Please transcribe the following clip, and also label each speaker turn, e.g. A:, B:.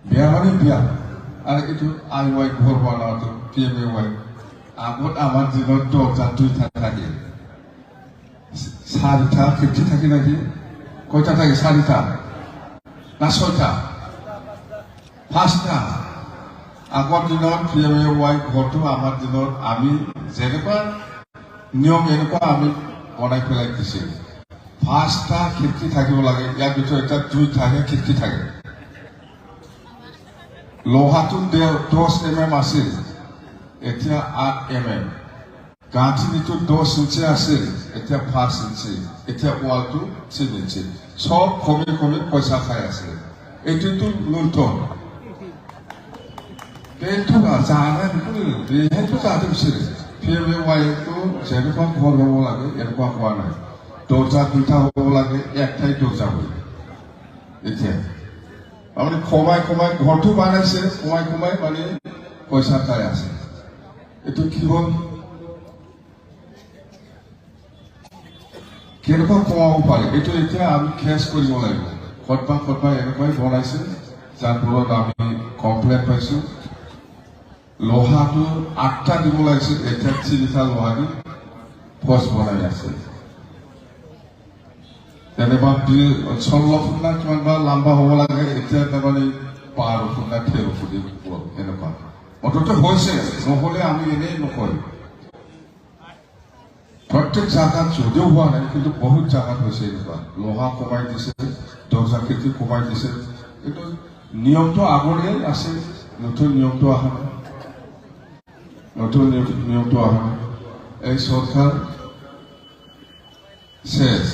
A: বিয়া মানে বিয়া আৰু এইটো আই ৱাই ঘৰ বনোৱাটো Pmay-G আগত আমাৰ দিনত দৰ্জা দুইটা থাকে চাৰিটা খিৰিকী থাকে নেকি কয়টা থাকে চাৰিটা না ছয়টা পাঁচটা আগৰ দিনত Pmay-G ঘৰটো আমাৰ দিনত আমি যেনেকুৱা নিয়ম এনেকুৱা আমি বনাই পেলাই দিছিল পাঁচটা খিৰিকী থাকিব লাগে ইয়াৰ ভিতৰত এটা দুইটাহে খিৰিকী থাকে লোহাটো 10 mm আছিল এতিয়া 8 mm গাঁঠিটো 10 ইঞ্চি আছিল এতিয়া 5 ইঞ্চি এতিয়া ৱালটো 3 ইঞ্চি সব কমি কমি পইচা খাই আছে এইটোতো লুণ্ঠন কিন্তু জানা সেইটো যাতে বিচাৰে Pmay-G যেনেকুৱা ঘৰ হ'ব লাগে এনেকুৱা হোৱা নাই দৰ্জা দুটা হ'ব লাগে একটাই দৰ্জা হ'ব এতিয়া আপুনি কমাই কমাই ঘৰটো বনাইছে কমাই কমাই মানে পইচা খাই আছে এইটো কি হ'ল কেনেকুৱা কমাব পাৰে এইটো এতিয়া আমি খেচ কৰিব লাগিব ক'তবা এনেকুৱাই বনাইছে যাৰ ফলত আমি কমপ্লেইন পাইছোঁ লোহাটো 8টা দিব লাগিছিল এতিয়া 3টা লোহা দি ফচ বনাই আছে যেনেবা 16 ফুট না কিমানবা লম্বা হ'ব লাগে এতিয়া তাৰমানে 12 ফুট না 13 ফুট এনেকুৱা অন্তত হৈছে নহ'লে আমি এনেই নকয় প্ৰত্যেক জাগাত যদিও হোৱা নাই কিন্তু বহুত জাগাত হৈছে এনেকুৱা লোহা কমাই দিছে দৰ্জা খিৰিকী কমাই দিছে কিন্তু নিয়মটো আগৰে আছে নতুন নিয়মটো অহা নাই নতুন নিয়মটো অহা নাই এই চৰকাৰ শেষ